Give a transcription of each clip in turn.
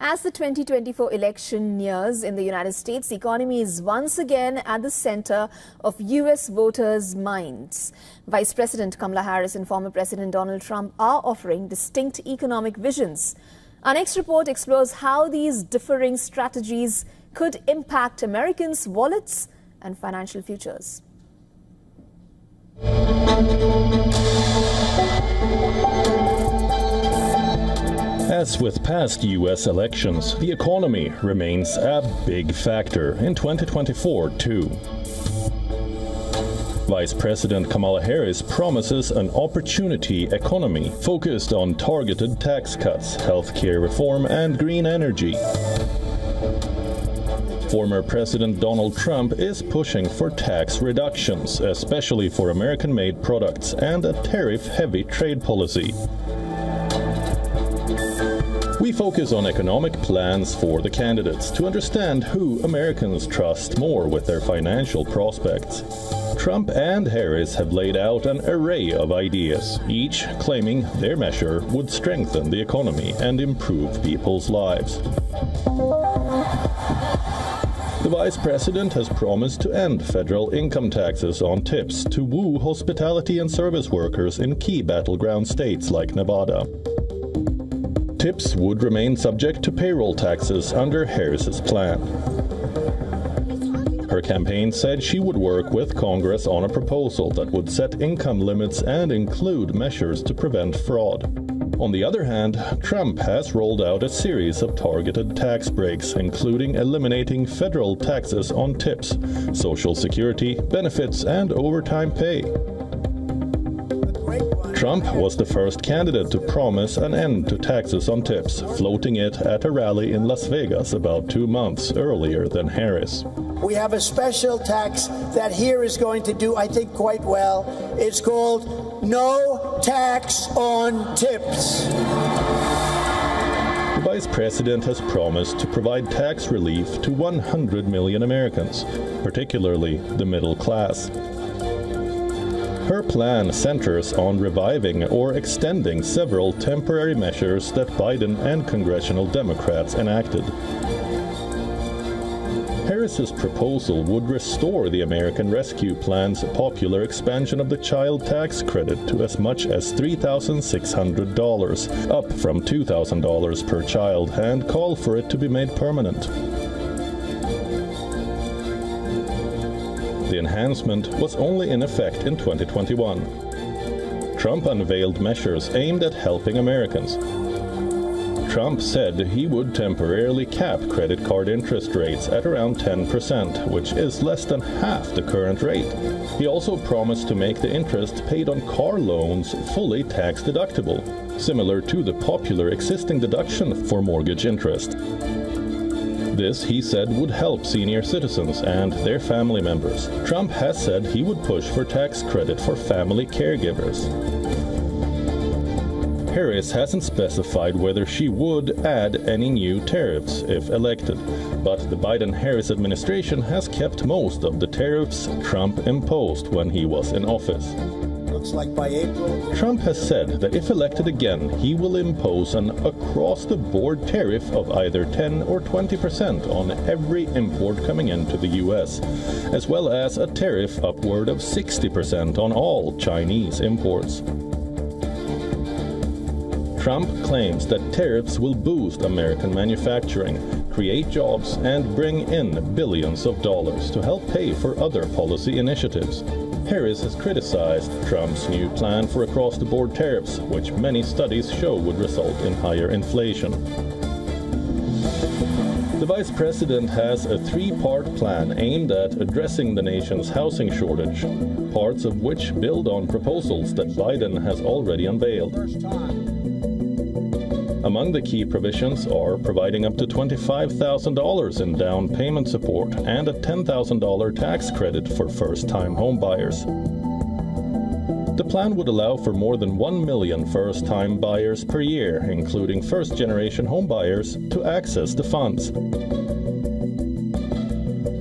As the 2024 election nears in the United States, the economy is once again at the center of U.S. voters' minds. Vice President Kamala Harris and former President Donald Trump are offering distinct economic visions. Our next report explores how these differing strategies could impact Americans' wallets and financial futures. As with past U.S. elections, the economy remains a big factor in 2024 too. Vice President Kamala Harris promises an opportunity economy focused on targeted tax cuts, healthcare reform, and green energy. Former President Donald Trump is pushing for tax reductions, especially for American-made products, and a tariff-heavy trade policy. We focus on economic plans for the candidates to understand who Americans trust more with their financial prospects. Trump and Harris have laid out an array of ideas, each claiming their measure would strengthen the economy and improve people's lives. The Vice President has promised to end federal income taxes on tips to woo hospitality and service workers in key battleground states like Nevada. Tips would remain subject to payroll taxes under Harris's plan. Her campaign said she would work with Congress on a proposal that would set income limits and include measures to prevent fraud. On the other hand, Trump has rolled out a series of targeted tax breaks, including eliminating federal taxes on tips, Social Security, benefits, and overtime pay. Trump was the first candidate to promise an end to taxes on tips, floating it at a rally in Las Vegas about 2 months earlier than Harris. We have a special tax that here is going to do, I think, quite well. It's called no tax on tips. The Vice President has promised to provide tax relief to 100 million Americans, particularly the middle class. Her plan centers on reviving or extending several temporary measures that Biden and congressional Democrats enacted. Harris's proposal would restore the American Rescue Plan's popular expansion of the child tax credit to as much as $3,600, up from $2,000 per child, and call for it to be made permanent. The enhancement was only in effect in 2021. Trump unveiled measures aimed at helping Americans. Trump said he would temporarily cap credit card interest rates at around 10%, which is less than half the current rate. He also promised to make the interest paid on car loans fully tax-deductible, similar to the popular existing deduction for mortgage interest. This, he said, would help senior citizens and their family members. Trump has said he would push for tax credit for family caregivers. Harris hasn't specified whether she would add any new tariffs if elected, but the Biden-Harris administration has kept most of the tariffs Trump imposed when he was in office. Looks like by April. Trump has said that if elected again, he will impose an across-the-board tariff of either 10 or 20% on every import coming into the U.S., as well as a tariff upward of 60% on all Chinese imports. Trump claims that tariffs will boost American manufacturing, create jobs, and bring in billions of dollars to help pay for other policy initiatives. Harris has criticized Trump's new plan for across-the-board tariffs, which many studies show would result in higher inflation. The Vice President has a three-part plan aimed at addressing the nation's housing shortage, parts of which build on proposals that Biden has already unveiled. Among the key provisions are providing up to $25,000 in down payment support and a $10,000 tax credit for first-time homebuyers. The plan would allow for more than 1 million first-time buyers per year, including first-generation homebuyers, to access the funds.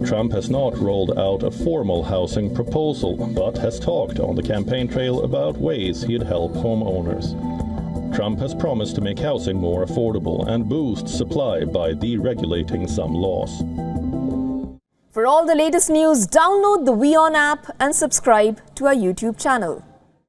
Trump has not rolled out a formal housing proposal, but has talked on the campaign trail about ways he'd help homeowners. Trump has promised to make housing more affordable and boost supply by deregulating some laws. For all the latest news, download the WION app and subscribe to our YouTube channel.